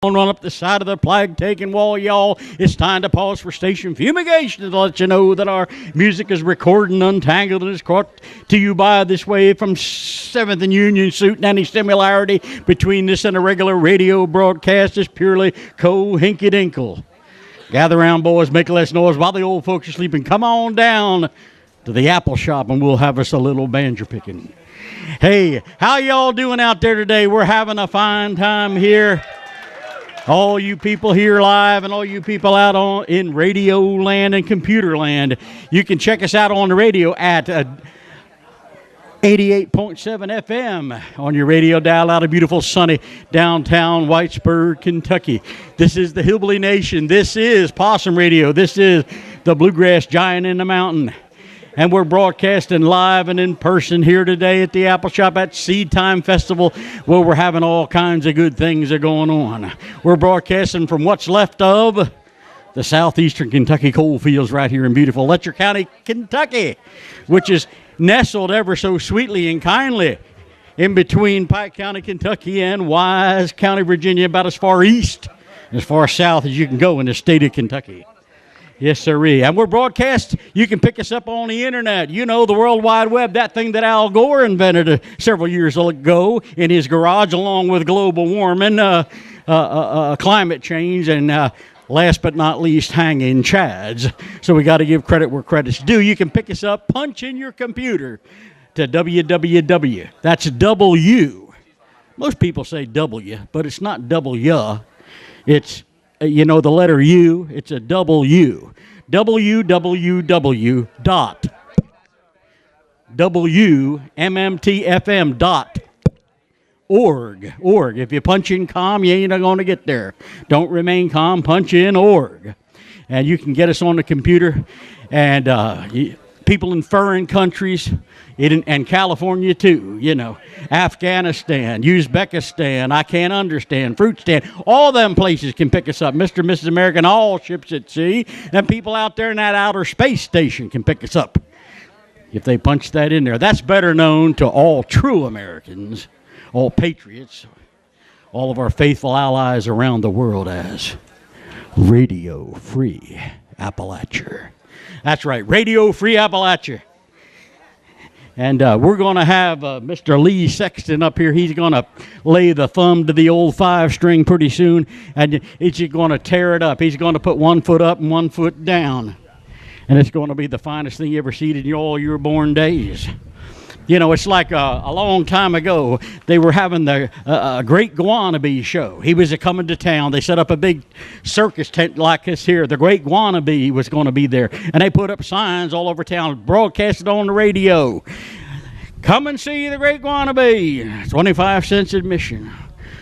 Run up the side of the flag-taking wall, y'all. It's time to pause for station fumigation to let you know that our music is recorded and untangled and is brought to you by this way from 7th and Union Suit, and any similarity between this and a regular radio broadcast is purely co-hinky-dinkle. Gather around, boys, make less noise while the old folks are sleeping. Come on down to the apple shop and we'll have us a little banjo picking. Hey, how y'all doing out there today? We're having a fine time here. All you people here live and all you people out in radio land and computer land, you can check us out on the radio at 88.7 FM on your radio dial out of beautiful sunny downtown Whitesburg, Kentucky. This is the Hillbilly Nation. This is Possum Radio. This is the Bluegrass Giant in the Mountain. And we're broadcasting live and in person here today at the Apple Shop at Seedtime Festival, where we're having all kinds of good things are going on. We're broadcasting from what's left of the southeastern Kentucky coal fields right here in beautiful Letcher County, Kentucky, which is nestled ever so sweetly and kindly in between Pike County, Kentucky and Wise County, Virginia, about as far east, as far south as you can go in the state of Kentucky. Yes, sirree. And we're broadcast. You can pick us up on the internet. You know, the World Wide Web, that thing that Al Gore invented several years ago in his garage, along with global warming, climate change, and last but not least, hanging chads. So we got to give credit where credit's due. You can pick us up, punch in your computer to www. That's W. Most people say W, but it's not W. It's the letter U, it's a W. www.wmmtfm.org. If you punch in com, you ain't going to get there. Don't remain calm, punch in org. And you can get us on the computer. And people in foreign countries, and California too, Afghanistan, Uzbekistan, I can't understand, fruit stand, all them places can pick us up. Mr. and Mrs. American, all ships at sea, and people out there in that outer space station can pick us up if they punch that in there. That's better known to all true Americans, all patriots, all of our faithful allies around the world as Radio Free Appalachia. That's right, Radio Free Appalachia. And we're going to have Mr. Lee Sexton up here. He's going to lay the thumb to the old 5-string pretty soon, and he's going to tear it up. He's going to put one foot up and one foot down. And it's going to be the finest thing you ever seen in all your born days. It's like a long time ago, they were having the Great Guanabee show. He was coming to town. They set up a big circus tent like this here. The Great Guanabee was going to be there. And they put up signs all over town, broadcasted on the radio. Come and see the Great Guanabee. 25 cents admission.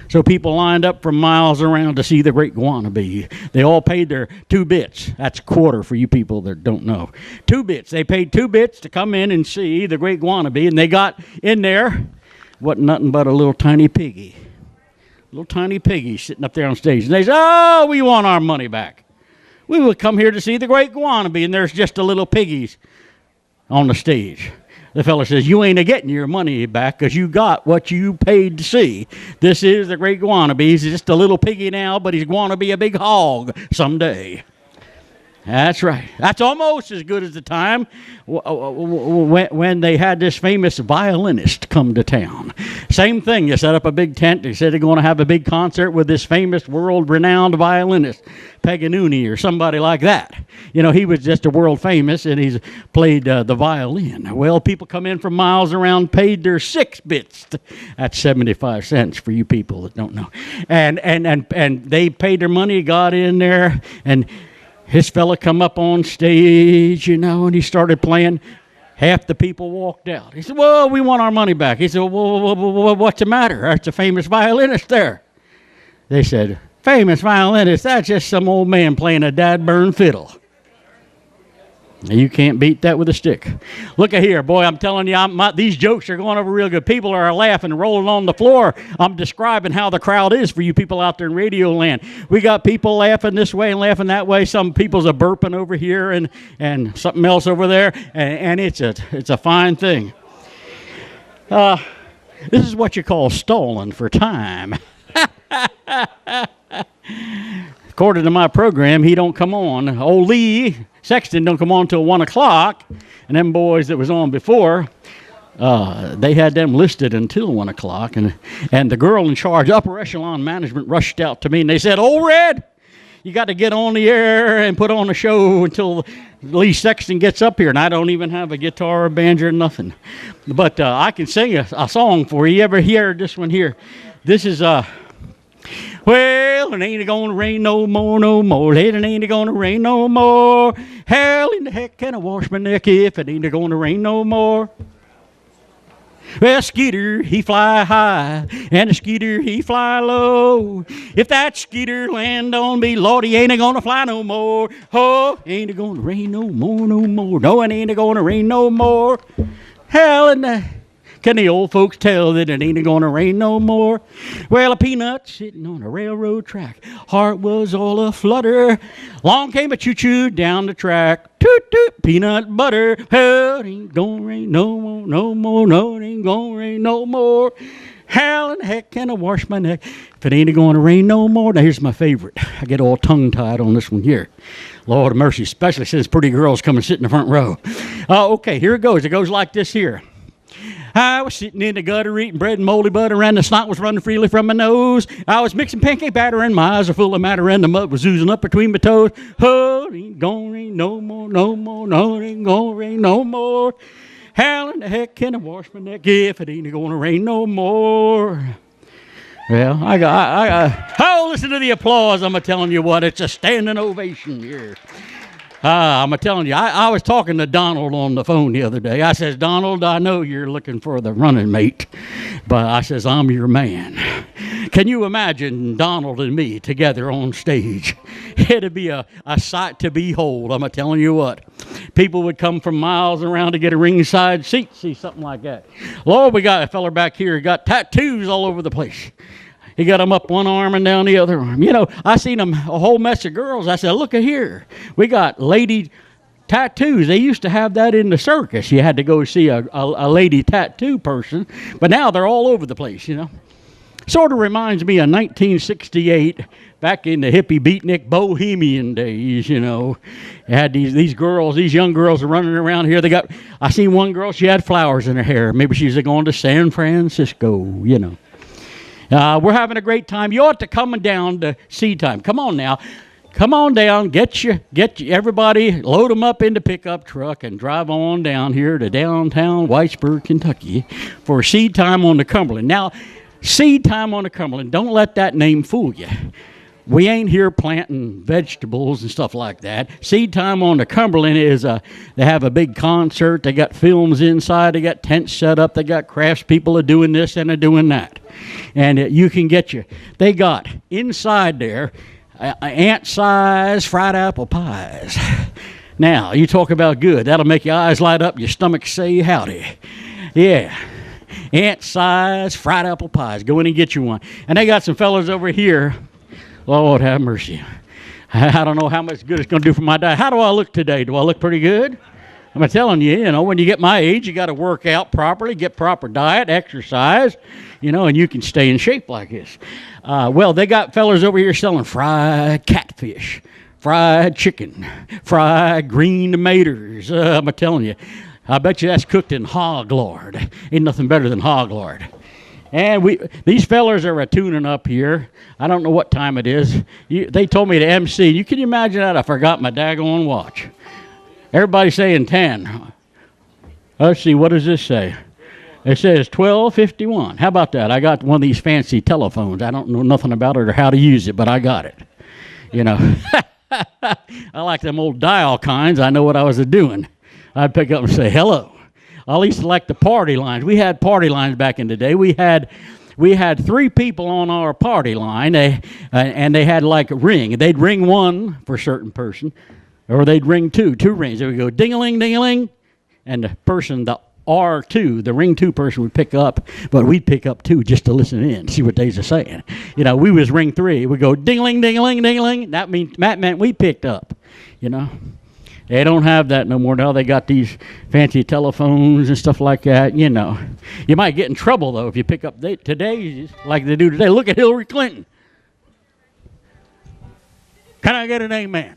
So people lined up from miles around to see the Great Guanabee. They all paid their 2 bits. That's a quarter for you people that don't know. 2 bits. They paid 2 bits to come in and see the Great Guanabee, and they got in there, wasn't nothing but a little tiny piggy. Little tiny piggy sitting up there on stage. And they said, "Oh, we want our money back. We would come here to see the Great Guanabee," and there's just a little piggies on the stage. The fella says, "You ain't a-getting your money back because you got what you paid to see. This is the Great Guanabee. He's just a little piggy now, but he's going to be a big hog someday." That's right. That's almost as good as the time when they had this famous violinist come to town. Same thing. They set up a big tent. They said they're going to have a big concert with this famous world-renowned violinist, Paganini or somebody like that. He was just a world famous, and he's played the violin. Well, people come in from miles around, paid their 6 bits. That's 75 cents for you people that don't know. And they paid their money, got in there, and his fella come up on stage, and he started playing. Half the people walked out. He said, "Well, we want our money back." He said, "Well, what's the matter? That's a famous violinist there." They said, "Famous violinist? That's just some old man playing a dad-burn fiddle." You can't beat that with a stick. Look at here, boy, I'm telling you, these jokes are going over real good. People are laughing, rolling on the floor. I'm describing how the crowd is for you people out there in radio land. We got people laughing this way and laughing that way. Some people's a burping over here and something else over there, and it's a fine thing. This is what you call stalling for time. According to my program, he don't come on. Old Lee Sexton don't come on till 1 o'clock. And them boys that was on before, they had them listed until 1 o'clock. And the girl in charge, upper echelon management, rushed out to me and they said, "Old Red, you got to get on the air and put on a show until Lee Sexton gets up here." And I don't even have a guitar or banjo or nothing. But I can sing a song for you. You ever hear this one here? This is, well, it ain't gonna rain no more, no more. It ain't gonna rain no more. Hell in the heck can I wash my neck if it ain't gonna rain no more. Well, Skeeter, he fly high, and the Skeeter, he fly low. If that Skeeter land on me, Lord, he ain't gonna fly no more. Oh, ain't gonna rain no more, no more. No, it ain't gonna rain no more. Hell in the... Can the old folks tell that it ain't gonna rain no more? Well, a peanut sitting on a railroad track, heart was all a flutter. Long came a choo-choo down the track, toot toot, peanut butter. Hell, it ain't gonna rain no more, no more. No, it ain't gonna rain no more. How in the heck can I wash my neck if it ain't gonna rain no more? Now here's my favorite. I get all tongue-tied on this one here. Lord of mercy, especially since pretty girls come and sit in the front row. Okay, here it goes. It goes like this here. I was sitting in the gutter eating bread and moldy butter, and the snot was running freely from my nose. I was mixing pancake batter, and my eyes are full of matter, and the mud was oozing up between my toes. Oh, it ain't gonna rain no more, no more. No, it ain't gonna rain no more. How in the heck can I wash my neck if it ain't gonna rain no more? Well, oh, listen to the applause. I'm telling you what, it's a standing ovation here. I'm telling you, I was talking to Donald on the phone the other day. I says, "Donald, I know you're looking for the running mate, but I says, I'm your man." Can you imagine Donald and me together on stage? It'd be a sight to behold. I'm telling you what. People would come from miles around to get a ringside seat, see something like that. Lord, we got a feller back here, got tattoos all over the place. He got them up one arm and down the other arm. You know, I seen them, a whole mess of girls. I said, "Look at here. We got lady tattoos." They used to have that in the circus. You had to go see a lady tattoo person. But now they're all over the place, you know. Sort of reminds me of 1968, back in the hippie beatnik bohemian days, you know. You had these girls, these young girls are running around here. I seen one girl, she had flowers in her hair. Maybe she's going to San Francisco, you know. We're having a great time. You ought to come down to Seedtime. Come on now. Come on down. Get you, everybody, load them up in the pickup truck and drive on down here to downtown Whitesburg, Kentucky for Seedtime on the Cumberland. Now, Seedtime on the Cumberland, don't let that name fool you. We ain't here planting vegetables and stuff like that. Seedtime on the Cumberland is they have a big concert. They got films inside. They got tents set up. They got crafts people are doing this and are doing that. And you can get they got inside there ant-sized fried apple pies. Now, you talk about good. That'll make your eyes light up, your stomach say howdy. Yeah. Ant-sized fried apple pies. Go in and get you one. And they got some fellas over here. Lord have mercy. I don't know how much good it's going to do for my diet. How do I look today? Do I look pretty good? I'm telling you, you know, when you get my age, you got to work out properly, get proper diet, exercise, you know, and you can stay in shape like this. Well, they got fellas over here selling fried catfish, fried chicken, fried green tomatoes. I'm telling you, I bet you that's cooked in hog lard. Ain't nothing better than hog lard. And these fellers are tuning up here. I don't know what time it is. They told me to MC. You can imagine that? I forgot my daggone watch. Everybody's saying 10. Let's see, what does this say? It says 12:51. How about that? I got one of these fancy telephones. I don't know nothing about it or how to use it, but I got it. You know, I like them old dial kinds. I know what I was doing. I'd pick up and say, "Hello." I used to like the party lines. We had party lines back in the day. We had 3 people on our party line, and they had like a ring. They'd ring one for a certain person, or they'd ring two rings. They would go ding-a-ling, ding-a-ling, and the person, the R2, the ring 2 person would pick up, but we'd pick up 2 just to listen in, see what they were saying. You know, we was ring 3. We'd go ding-a-ling, ding-a-ling, ding-a-ling. That meant we picked up, you know. They don't have that no more now. They got these fancy telephones and stuff like that, you know. You might get in trouble, though, if you pick up today like they do today. Look at Hillary Clinton. Can I get an amen?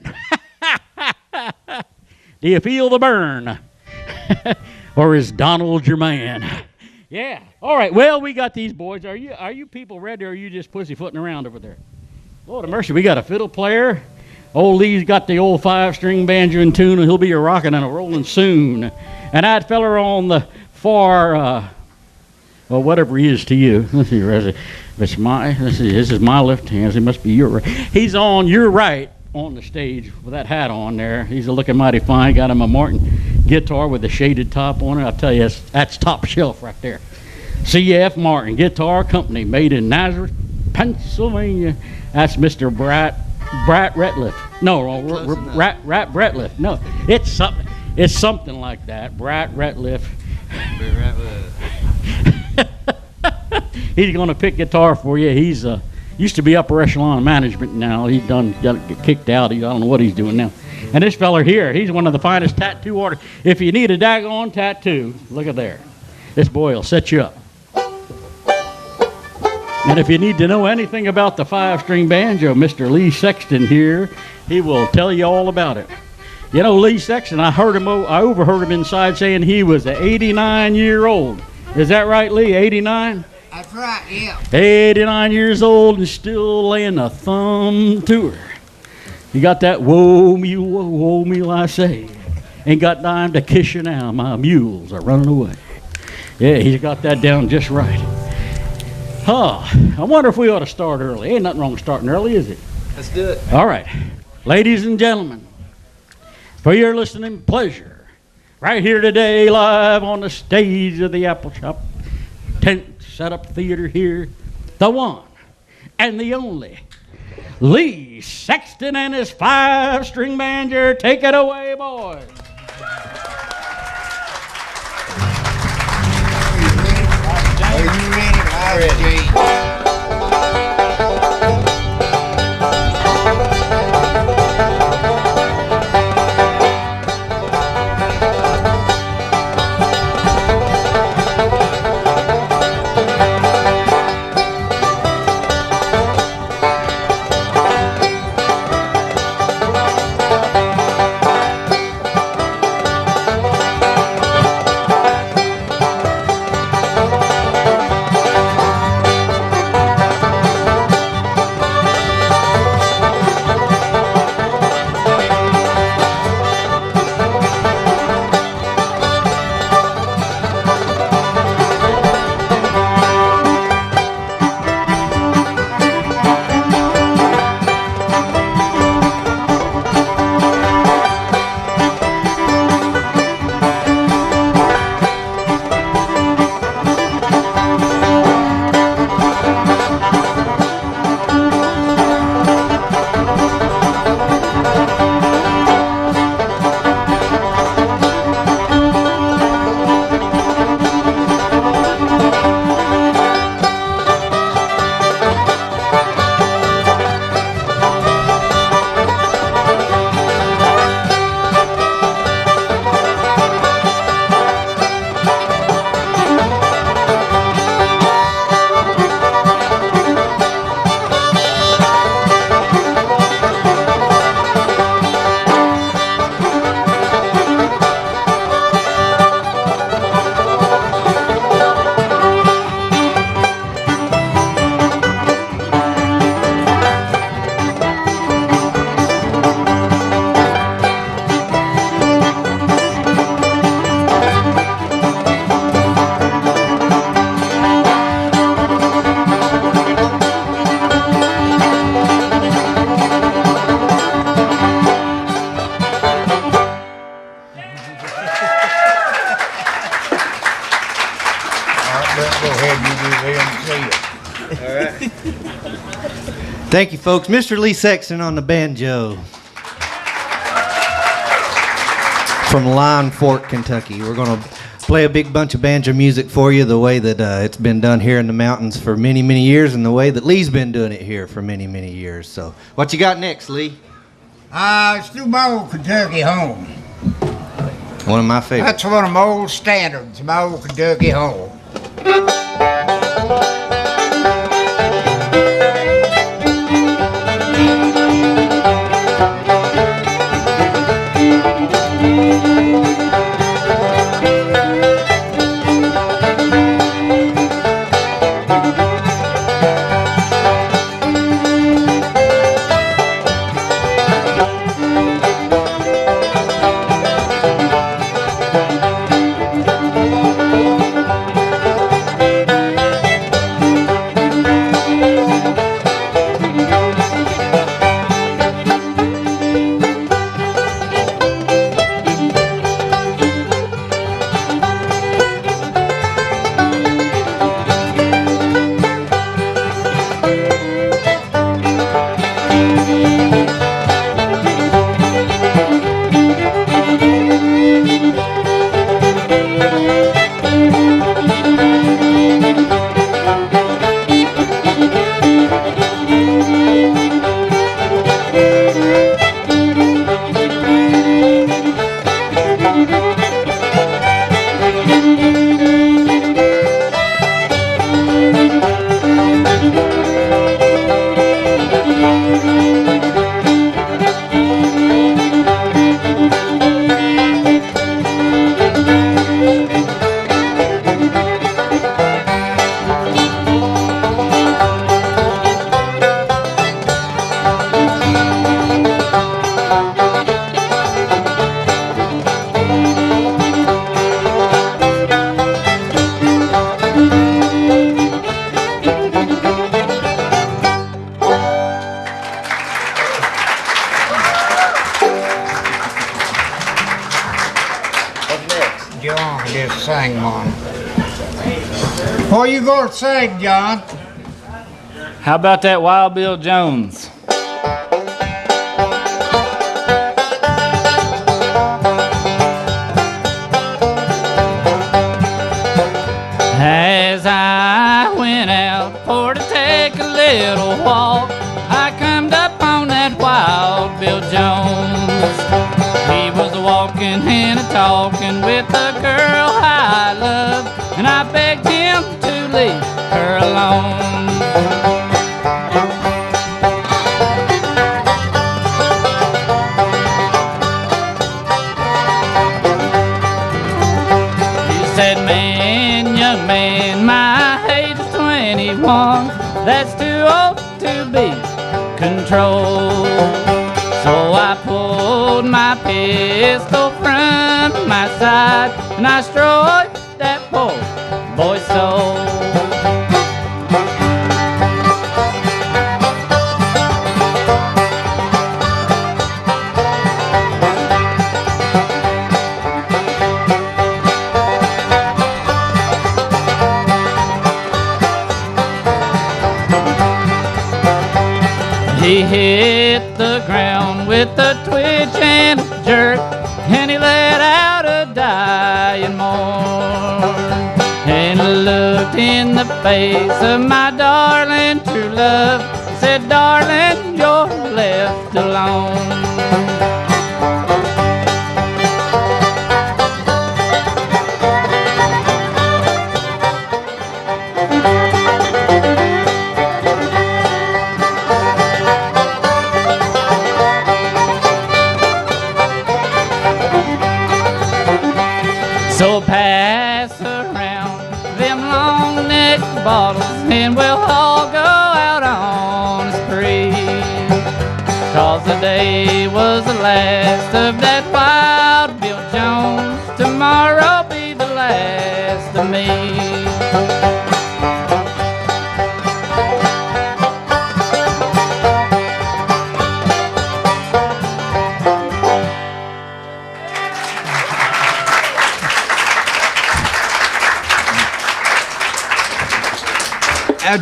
Do you feel the burn? Or is Donald your man? Yeah. All right. Well, we got these boys. Are you people ready, or are you just pussyfooting around over there? Lord of mercy, we got a fiddle player. Old Lee's got the old 5-string banjo in tune, and he'll be a rocking and a rolling soon. And that feller on the far, well, whatever he is to you. Let's see, this is my left hand. It must be your right. He's on your right on the stage with that hat on there. He's looking mighty fine. Got him a Martin guitar with a shaded top on it. I'll tell you, that's top shelf right there. C.F. Martin Guitar Company, made in Nazareth, Pennsylvania. That's Mr. Brat Retliff. No, Rat Bretliff. No, it's something like that. Brat Retliff. He's going to pick guitar for you. He's used to be upper echelon management. Now he's got kicked out. I don't know what he's doing now. And this feller here, he's one of the finest tattoo artists. If you need a daggone tattoo, look at there. This boy will set you up. And if you need to know anything about the 5-string banjo, Mr. Lee Sexton here, he will tell you all about it. You know, Lee Sexton, I overheard him inside saying he was an 89-year-old. Is that right, Lee? 89? That's right, yeah. 89 years old and still laying a thumb to her. You got that woe mule, I say. Ain't got time to kiss you now, my mules are running away. Yeah, he's got that down just right. I wonder if we ought to start early. Ain't nothing wrong with starting early, is it? Let's do it. All right. Ladies and gentlemen, for your listening pleasure, right here today, live on the stage of the Apple Shop, tent set up theater here, the one and the only Lee Sexton and his 5-string banjo. Take it away, boys. Are you ready? I'm ready. Thank you, folks. Mr. Lee Sexton on the banjo from Lion Fork, Kentucky. We're going to play a big bunch of banjo music for you the way that it's been done here in the mountains for many, many years, and the way that Lee's been doing it here for many, many years. So what you got next, Lee? Let's do my old Kentucky home. One of my favorites. That's one of my old standards, my old Kentucky home. just sing one. What you gonna sing, John? How about that Wild Bill Jones? As I went out for to take a little walk, I come up on that Wild Bill Jones. He was walking and talking with a girl I love, and I begged him to leave her alone. He said, "Man, young man, my age is 21. That's too old to be controlled." So I pulled my pistol from my side and I destroyed that poor boy's soul. He hit the ground with a twitch and a jerk, and he let out a dying mourn, and looked in the face of my darling true love. He said, "Darling, you're left alone." So pass around them long-necked bottles and we'll all go out on a spree. 'Cause the day was the last of that Wild Bill Jones. Tomorrow'll be the last of me.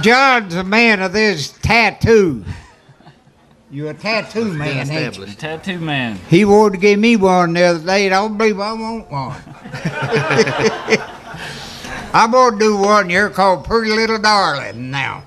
John's a man of this tattoo. You a tattoo man, ain't you? Tattoo man. He wanted to give me one the other day, and I don't believe I want one. I'm gonna do one here called Pretty Little Darling now.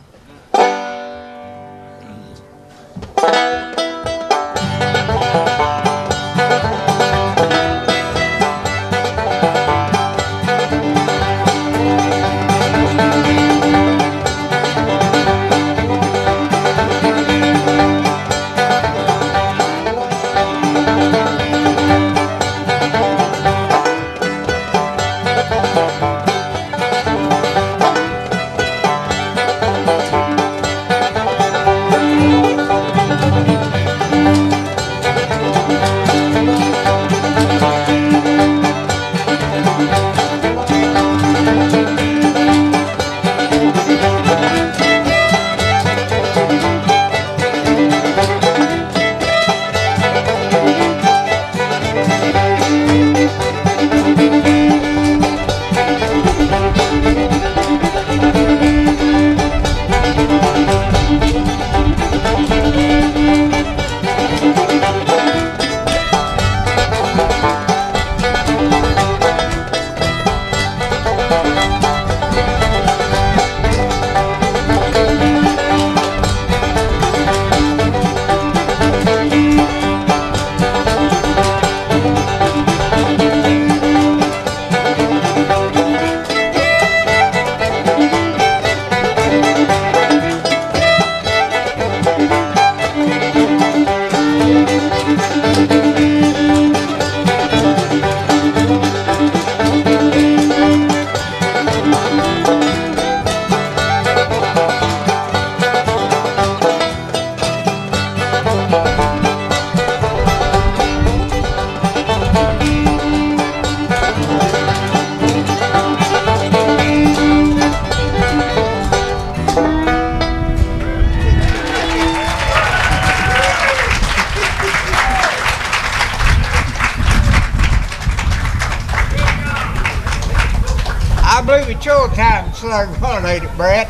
It's your time to start one, ain't it, Brett?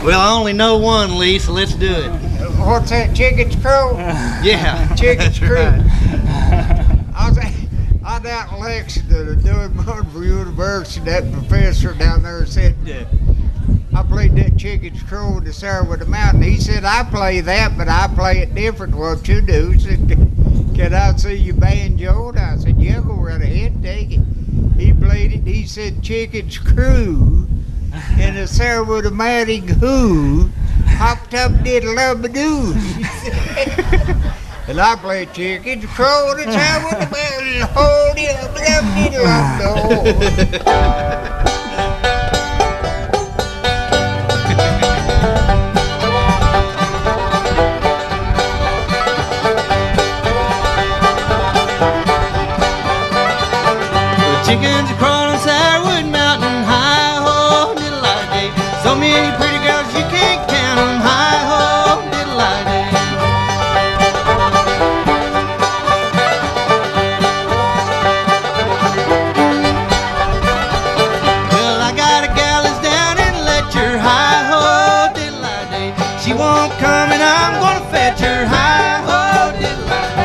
Well, I only know one, Lee, so let's do it. What's that, Chicken's Crow? Yeah. Chicken's that's Crow. right. I was out in Lexington doing one for university. That professor down there said, I played that Chicken's Crow in the Sarah with the Mountain. He said, I play that, but I play it different what you do. He said, can I see you banjo? And I said, yeah, go right ahead, take it. He played it. He said, Chicken's Crew and the Sarah with the Mountain who hopped up did a love-a-doo. And I played Chicken's Crow and the Sarah with the Mountain hold it up did a love-a-doo. Chickens are crawling Sourwood Mountain, hi-ho, diddle-I-day. So many pretty girls you can't count 'em, hi-ho, diddle-I-day. Well, I got a gal that's down in Letcher, hi-ho, diddle-I-day. She won't come and I'm gonna fetch her, hi-ho, diddle-I-day.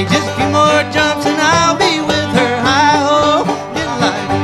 Just a few more jumps and I'll be with her. Hi-ho, diddle-I-day.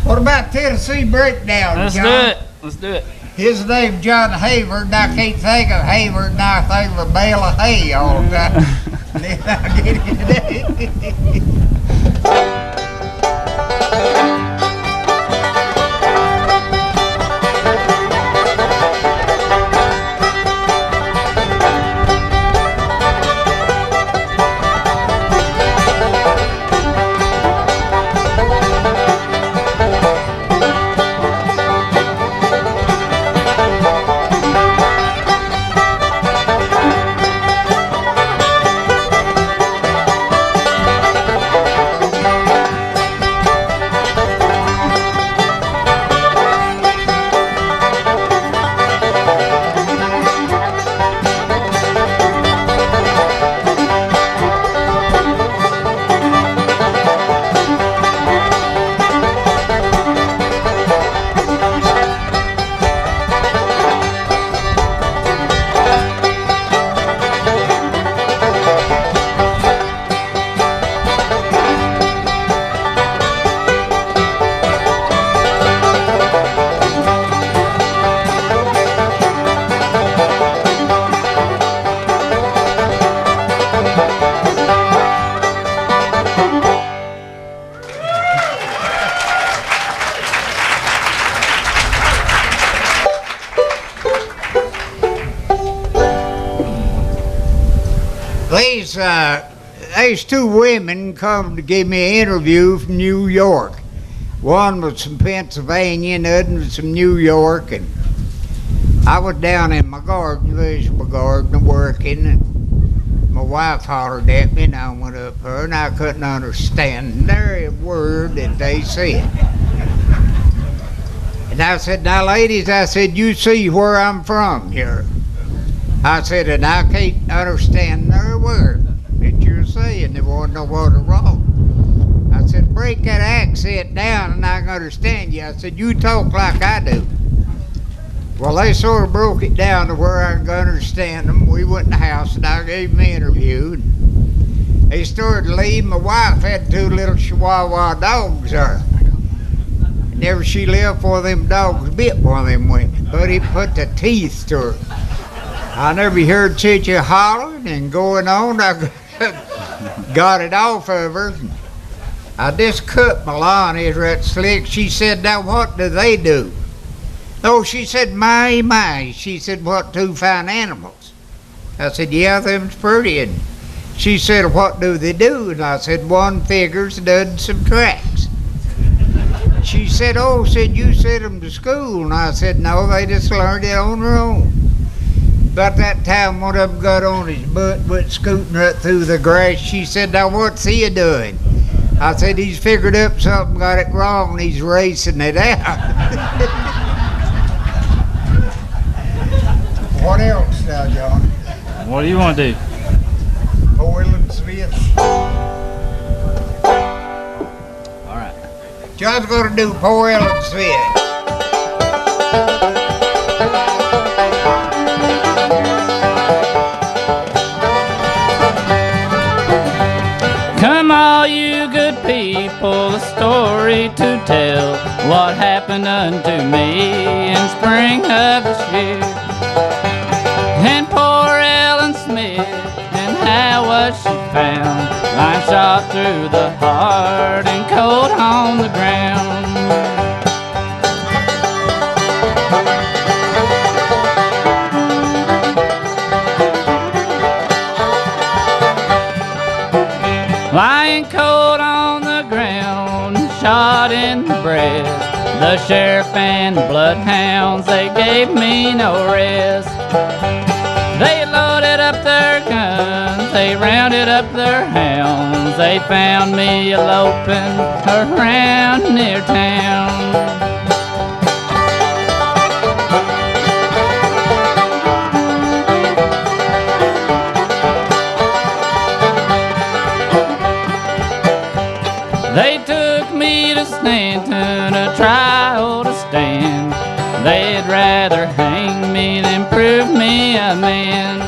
What about Tennessee Breakdown, Let's John? do it. Let's do it. His name John Hayward, and I can't think of Hayward, and I think of a bale of hay all the time. Then I get it. These two women come to give me an interview from New York. One was from Pennsylvania and the other was from New York. And I was down in my garden, vegetable garden, working. And my wife hollered at me and I went up her and I couldn't understand every word that they said. And I said, now ladies, I said, you see where I'm from here. I said, and I can't understand every word that you're saying. There wasn't no word wrong. I said, break that accent down and I can understand you. I said, you talk like I do. Well, they sort of broke it down to where I could understand them. We went in the house and I gave them an interview. And they started to leave. My wife had 2 little Chihuahua dogs there. And never she lived before them dogs bit one of them women. But he put the teeth to her. I never heard Chichi hollering and going on. I got it off of her. I just cut Milani, is right slick. She said, now what do they do? Oh, she said, my. She said, what 2 fine animals? I said, yeah, them's pretty. And she said, what do they do? And I said, 1 figures, doesn't subtracts. She said, oh, you sent them to school. And I said, no, they just learned it on their own. About that time, one of them got on his butt, went scooting right through the grass. She said, now what's he doing? I said, he's figured up something, got it wrong, and he's racing it out. What else now, John? What do you want to do? Boyle and Smith. All right. John's going to do Boyle and Smith. Come all you good people, a story to tell. What happened unto me in spring of this year. And poor Ellen Smith, and how was she found? Line shot through the heart and cold on the ground. Lying cold on the ground, shot in the breast. The sheriff and the bloodhounds, they gave me no rest. They loaded up their guns, they rounded up their hounds. They found me eloping around near town. They took me to Stanton, a trial to stand. They'd rather hang me than prove me a man.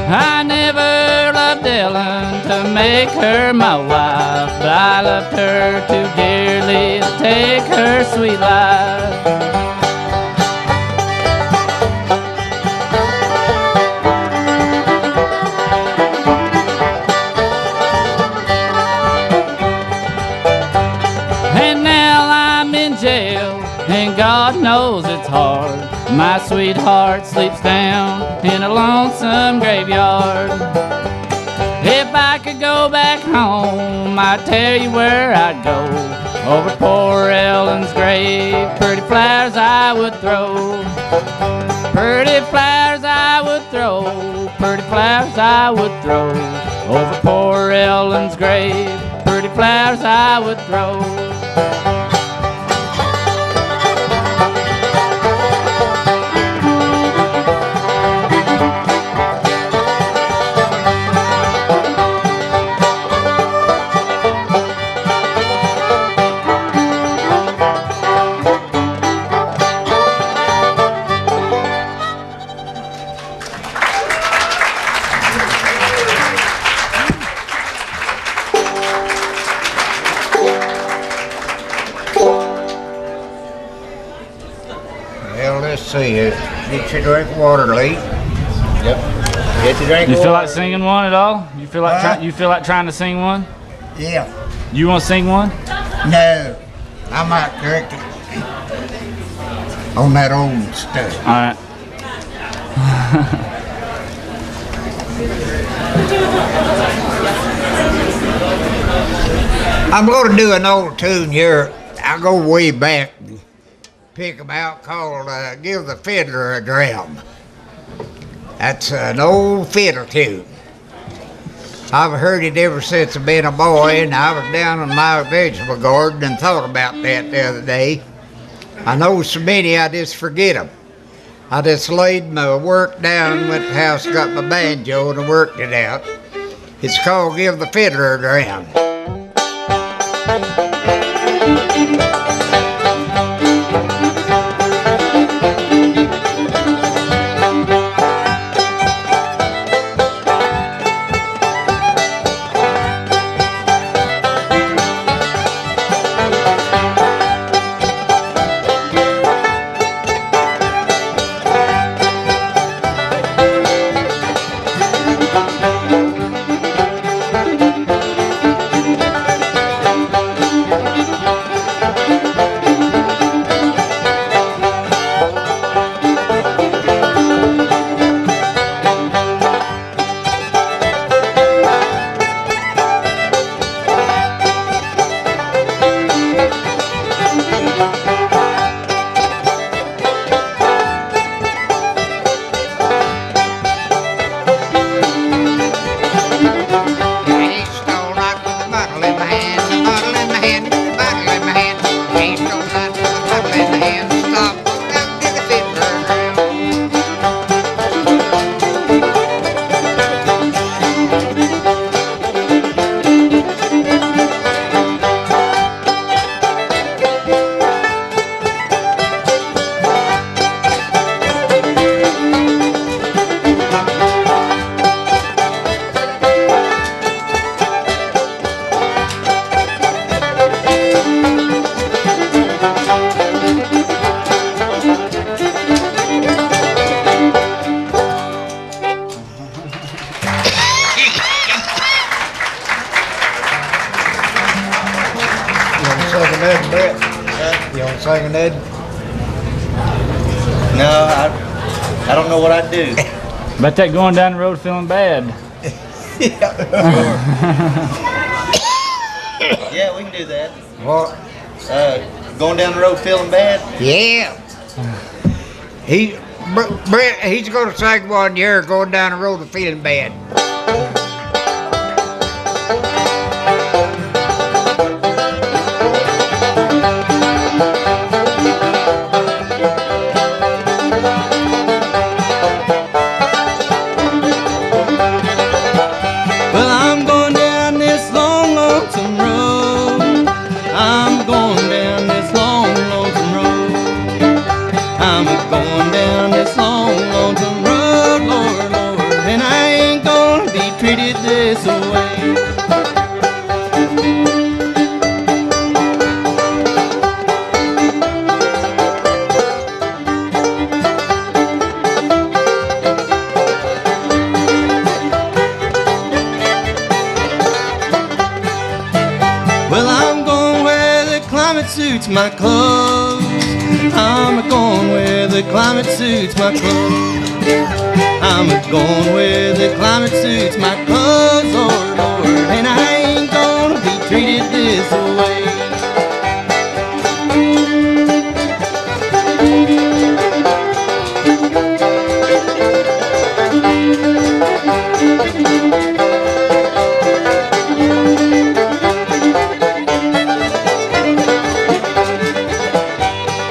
I never loved Ellen to make her my wife, but I loved her too dearly to take her sweet life. And God knows it's hard. My sweetheart sleeps down in a lonesome graveyard. If I could go back home, I'd tell you where I'd go. Over poor Ellen's grave, pretty flowers I would throw. Pretty flowers I would throw. Pretty flowers I would throw. Over poor Ellen's grave, pretty flowers I would throw. See, get your drink of water, Lee. Yep. Get your drink You of feel water. like singing one at all? You feel like you feel like trying to sing one? Yeah. You want to sing one? No. I might correct it on that old stuff. All right. I'm going to do an old tune here. I'll go way back and pick them out called Give the Fiddler a Dram. That's an old fiddle tune. I've heard it ever since I've been a boy, and I was down in my vegetable garden and thought about that the other day. I know so many I just forget them. I just laid my work down, went to the house, got my banjo, and I worked it out. It's called Give the Fiddler a Dram. You want to sing an Ed? No, I don't know what I'd do. Bet that going down the road feeling bad. Yeah, we can do that. What? Going down the road feeling bad? Yeah. Brett, he's going to sing one year going down the road feeling bad. Well, I'm going down this long, lonesome road. I'm going down this long, lonesome road. I'm going down this long, lonesome road, Lord, Lord. And I ain't gonna be treated this way. Well, I'm going where the climate suits my clothes. I'm going where the climate suits my clothes. I'm going where the climate suits my clothes, Lord, Lord. And I ain't gonna be treated this way.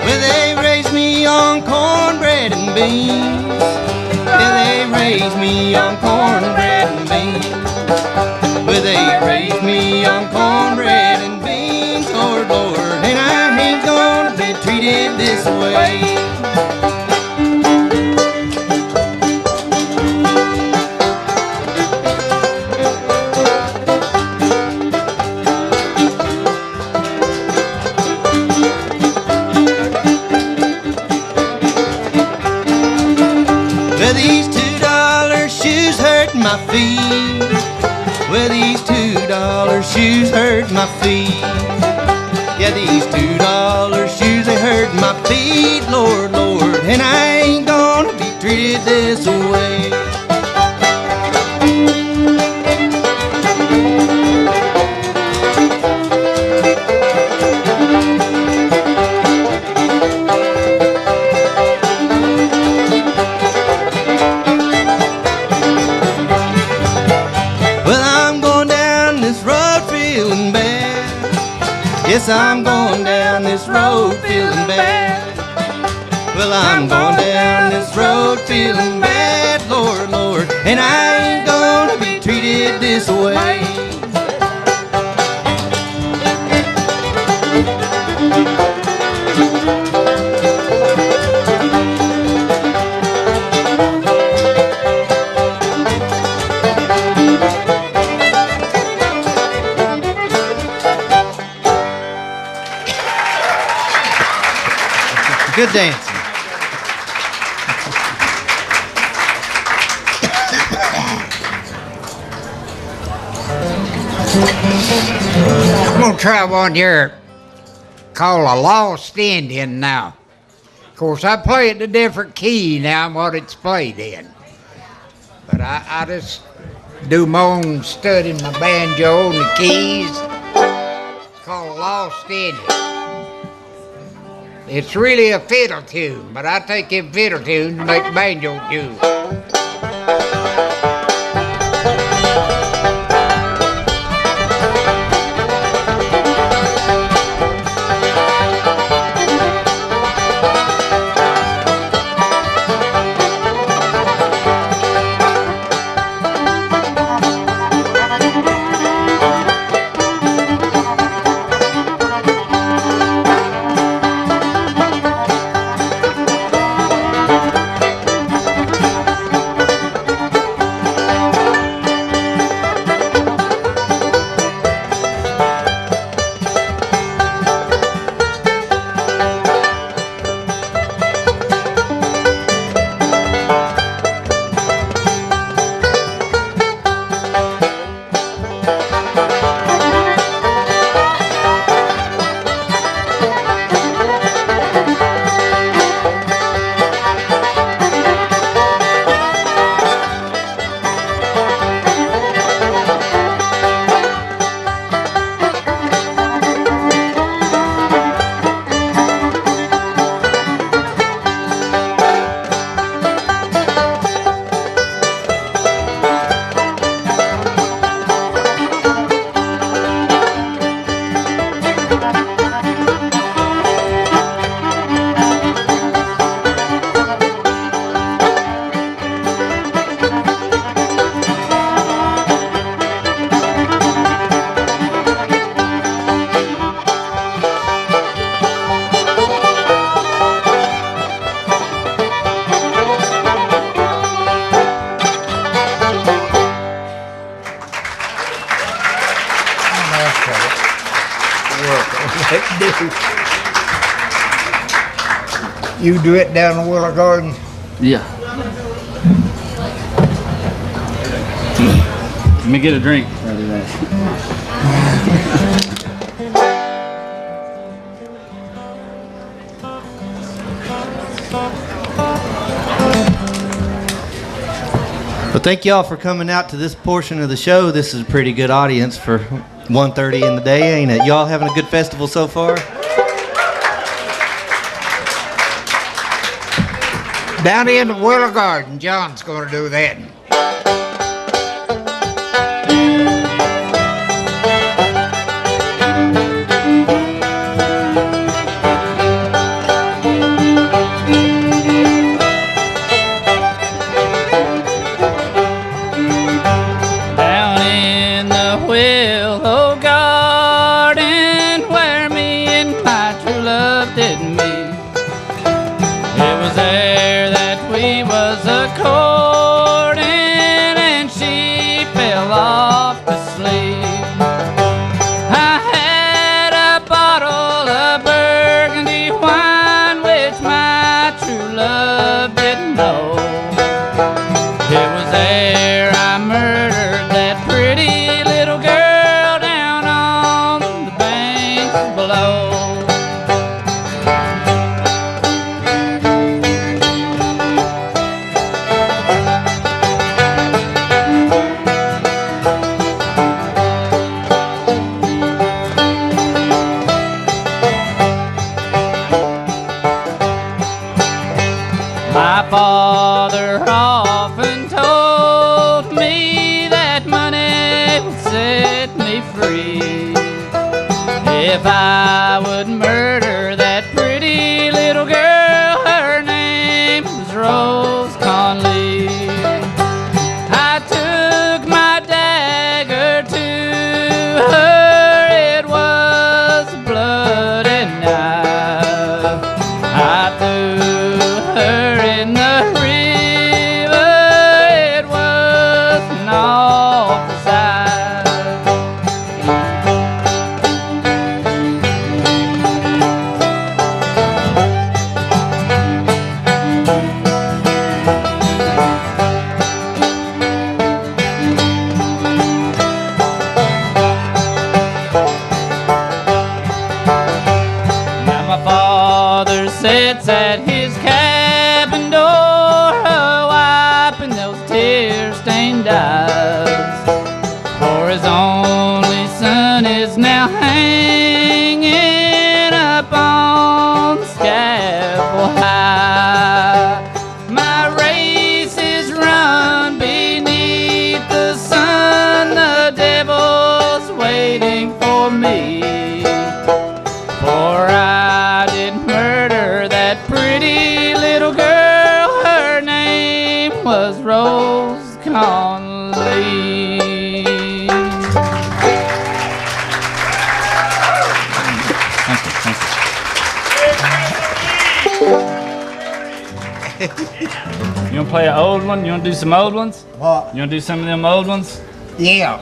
Well, they raised me on cornbread and beans. Well, they raised me on cornbread and beans. Well, they raised me on cornbread and beans, Lord, Lord. And I ain't gonna be treated this way. Well, these $2 shoes hurt my feet. Well, these $2 shoes hurt my feet. Yeah, these $2 shoes, they hurt my feet, Lord, Lord. And I ain't gonna be treated this way. Well, I'm going down this road feeling bad. Yes, I'm going down this road feeling bad. Well, I'm going down this road feeling bad, Lord, Lord. And I ain't gonna be treated this way. Good dancing. I'm going to try one here called a Lost Indian now. Of course, I play it in a different key now than what it's played in. But I just do my own studying my banjo and the keys. It's called a Lost Indian. It's really a fiddle tune, but I take them fiddle tunes and make banjo tunes. You do it down the Willow Garden. Yeah. Let me get a drink. I'll do that. Well, thank y'all for coming out to this portion of the show. This is a pretty good audience for 1:30 in the day, ain't it? Y'all having a good festival so far? Down in the Willow Garden, John's gonna do that. Down in the Willow Garden where me and my true love did meet. It was there that we was a-courting and she fell off to sleep. I had a bottle of burgundy wine which my true love didn't know. It was there I murdered that pretty little girl down on the banks below. My father often told me that money would set me free if I would murder that pretty little girl. Her name was Rose Conley. I took my dagger to her. It was a bloody knife. I threw her in the river. It was an awful sight. Now my father sits at his cabin door, wiping those tear-stained eyes, for his only son is now hanging up on the scaffold high. My race is run beneath the sun, the devil's waiting for me. For I did murder that pretty little girl. Her name was Rose Conley. You wanna play an old one? You wanna do some old ones? What? You wanna do some of them old ones? Yeah.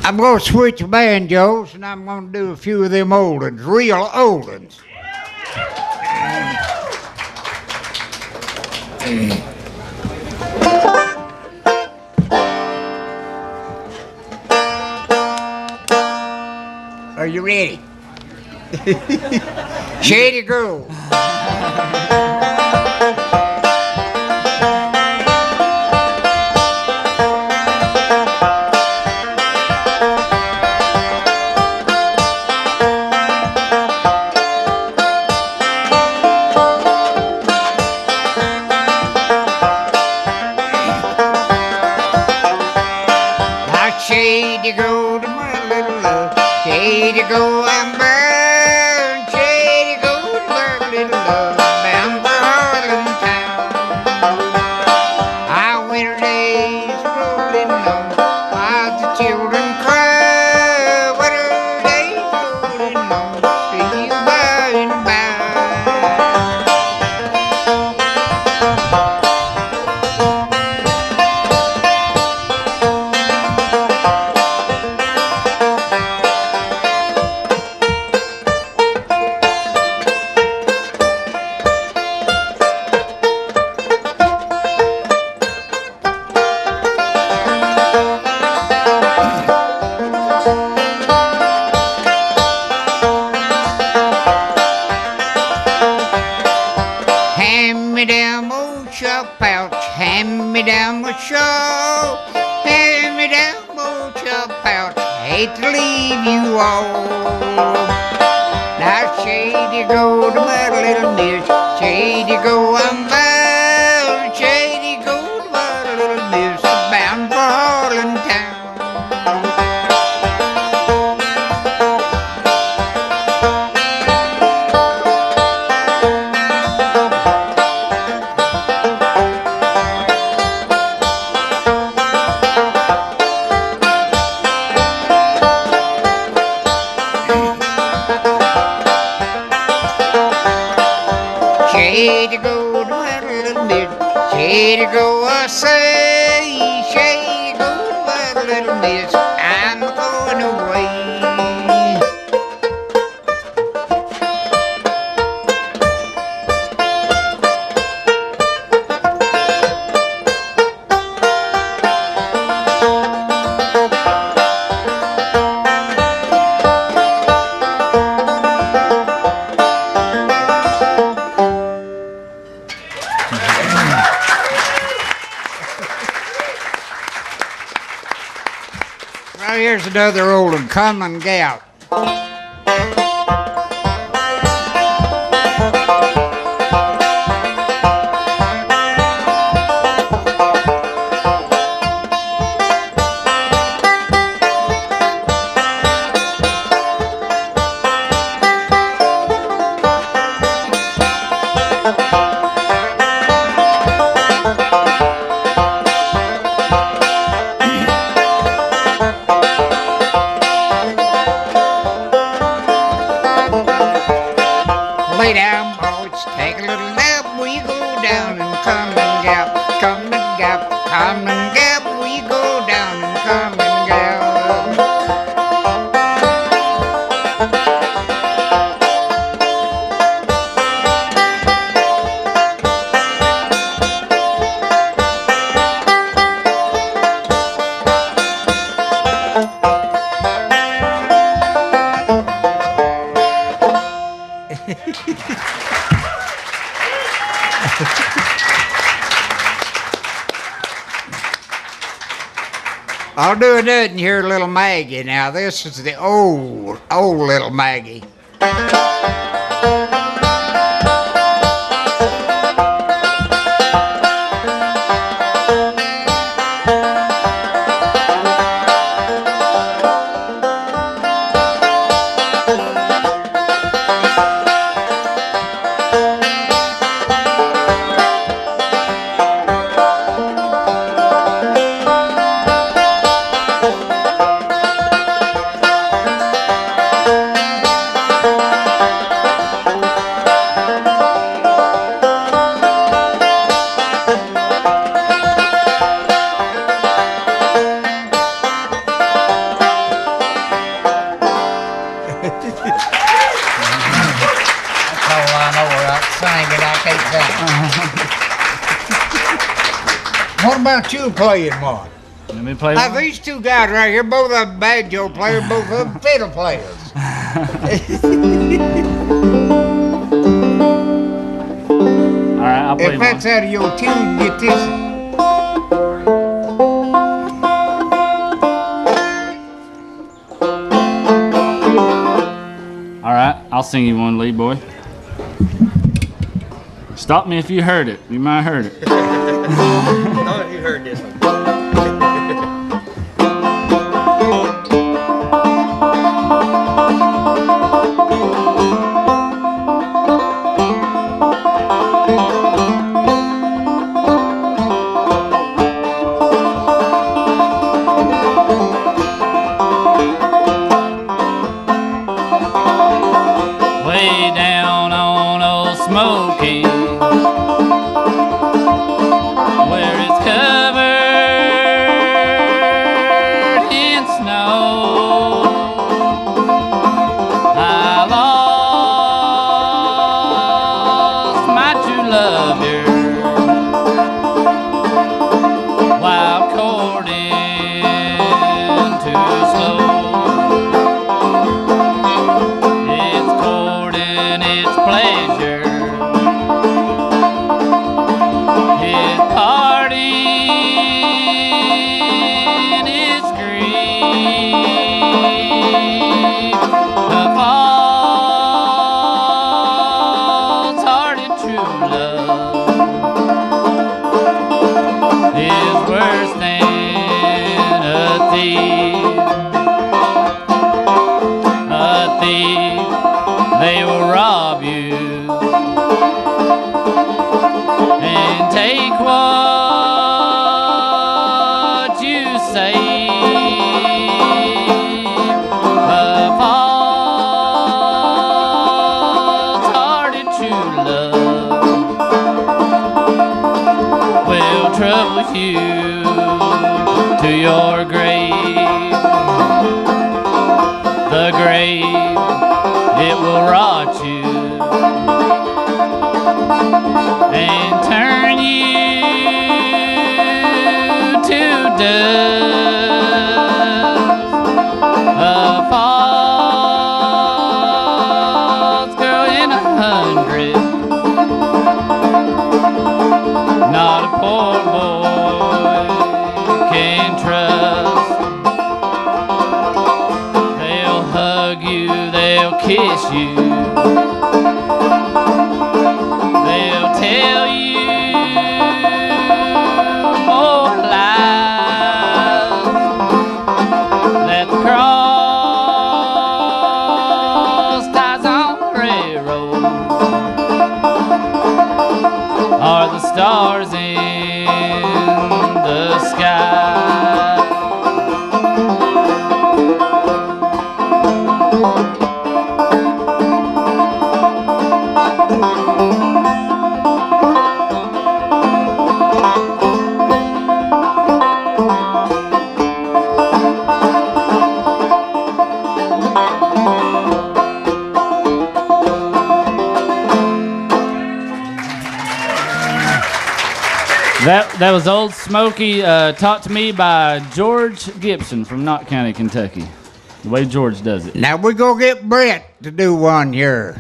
I'm gonna switch banjos and I'm gonna do a few of them old ones, real old ones. Are you ready? Shady Grove. Shady go to my little love. Shady go, I'm burned. Shady go to my little love. Bound for heart me down my shawl, hand me down my chop pouch. Hate to leave you all. Now shady go to my little miss, shady go I'm bound, shady go to my little miss, bound for Harlan town. Shady go to my little miss, shady go I say, shady go to my little miss, I'm going away. Well, here's another old one, Common Gout. Lay down, boys, take a little nap. We go down and come and gap, come and gap, come and gap. We go down and come and gap. I'll do it and hear little Maggie. Now this is the old little Maggie. That's all I know without singing. I can't sing. What about you playing one? Let me play Now one. these two guys right here, both of them banjo players, both of them fiddle players. All right, I'll play If one. that's out of your tune, get this. All right, I'll sing you one, lead boy. Stop me if you heard it. You might have heard it. Oh, you heard this one. Way down on old Smoky, where it's covered in snow, I lost my true love here while courting too slow. It's courting its pleasure they will rob you and take what you save. A false-hearted true love will trouble you to your grave. The grave, it will rot you and turn you to dust. A false girl in 100, not a poor boy can trust. They'll hug you, they'll kiss you, they'll tell you more lies, that the cross ties on the railroad are the stars in the sky. That was Old Smoky, taught to me by George Gibson from Knott County, Kentucky. The way George does it. Now we go get Brett to do one here.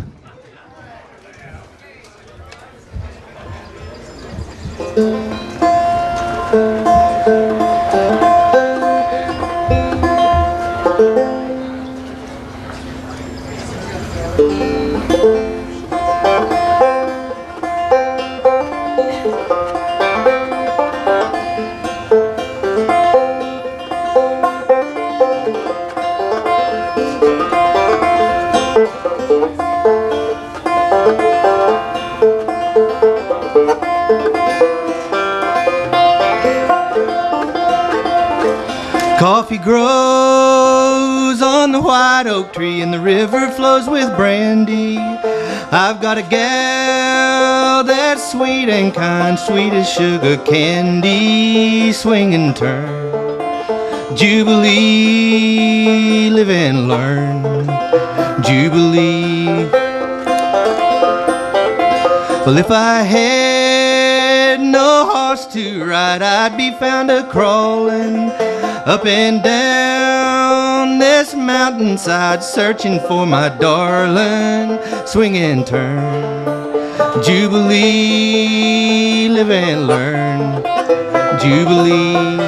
Coffee grows on the white oak tree and the river flows with brandy. I've got a gal that's sweet and kind, sweet as sugar candy. Swing and turn, Jubilee, live and learn, Jubilee. Well, if I had no horse to ride, I'd be found a-crawling up and down this mountainside, searching for my darling. Swing and turn, Jubilee, live and learn, Jubilee.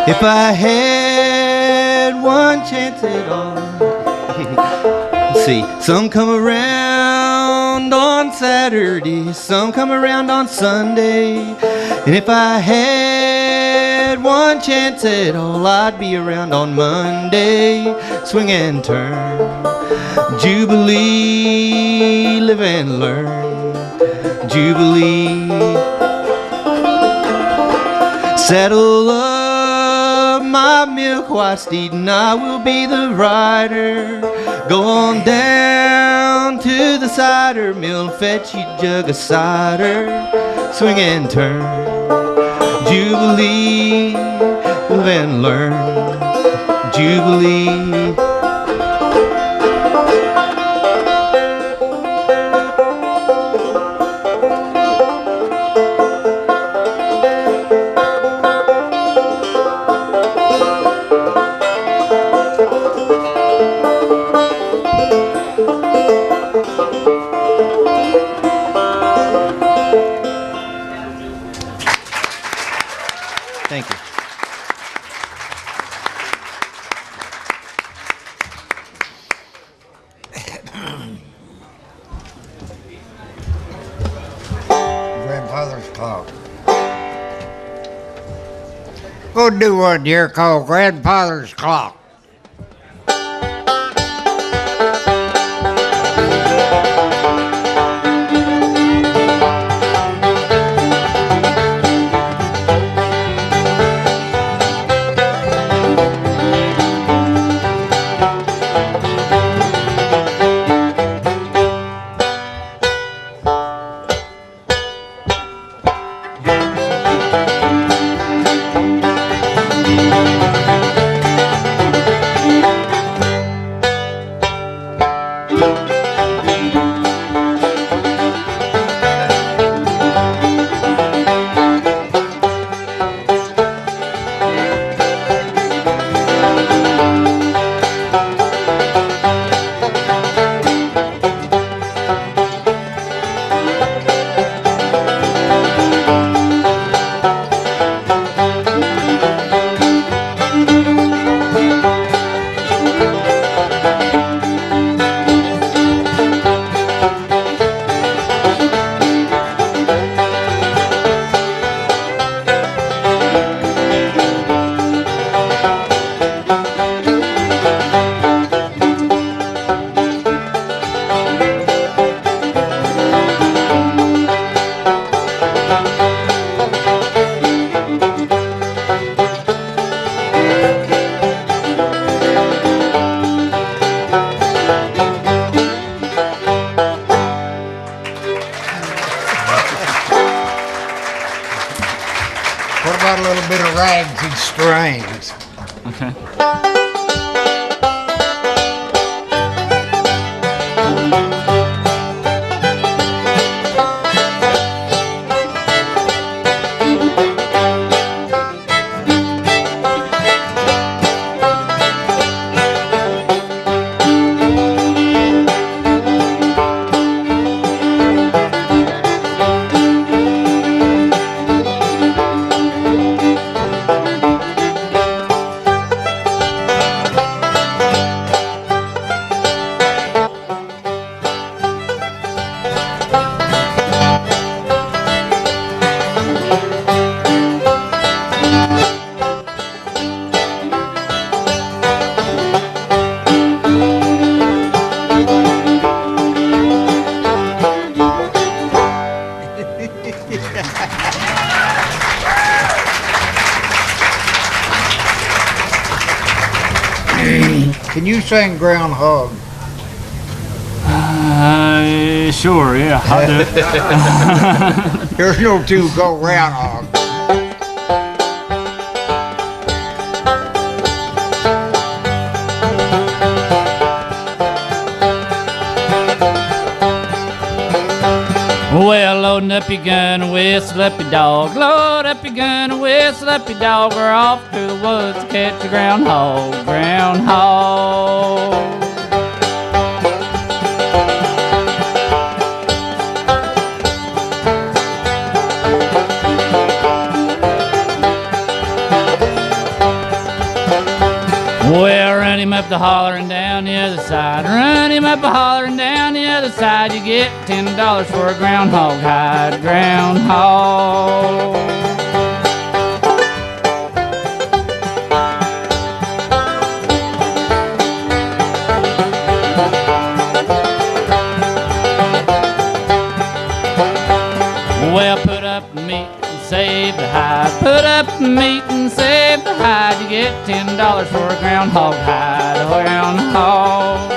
If I had one chance at all, see, some come around on Saturday, some come around on Sunday. And if I had one chance at all, I'd be around on Monday. Swing and turn, Jubilee, live and learn, Jubilee. Saddle up my milk white steed and I will be the rider. Go on down to the cider mill, fetch you a jug of cider. Swing and turn, Jubilee, live and learn, Jubilee. Thank you. Grandfather's clock. Go do one here called Grandfather's Clock. What about a little bit of rags and strings? Okay. Can you sing Groundhog? Sure, yeah, I'll do it. There's no two go Groundhog. Well, loading up your gun and whistle up your dog. Load up your gun and whistle up your dog. We're off to the woods to catch a groundhog. Groundhog. Well, run him up the holler and down the other side. Run him up the holler and down the other side. You get $10 for a groundhog hide. Groundhog. Well, put up the meat and save the hide. Put up the meat and save the hide. You get $10 for a groundhog hide. A groundhog.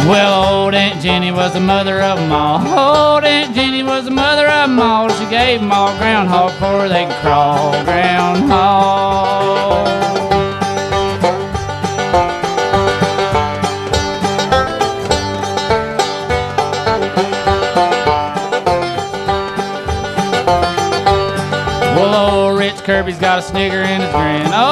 Well, old Aunt Jenny was the mother of them all. Old Aunt Jenny was the mother of them all. She gave them all groundhog before they could crawl. Groundhog. Well, old Rich Kirby's got a snigger in his grin. Oh,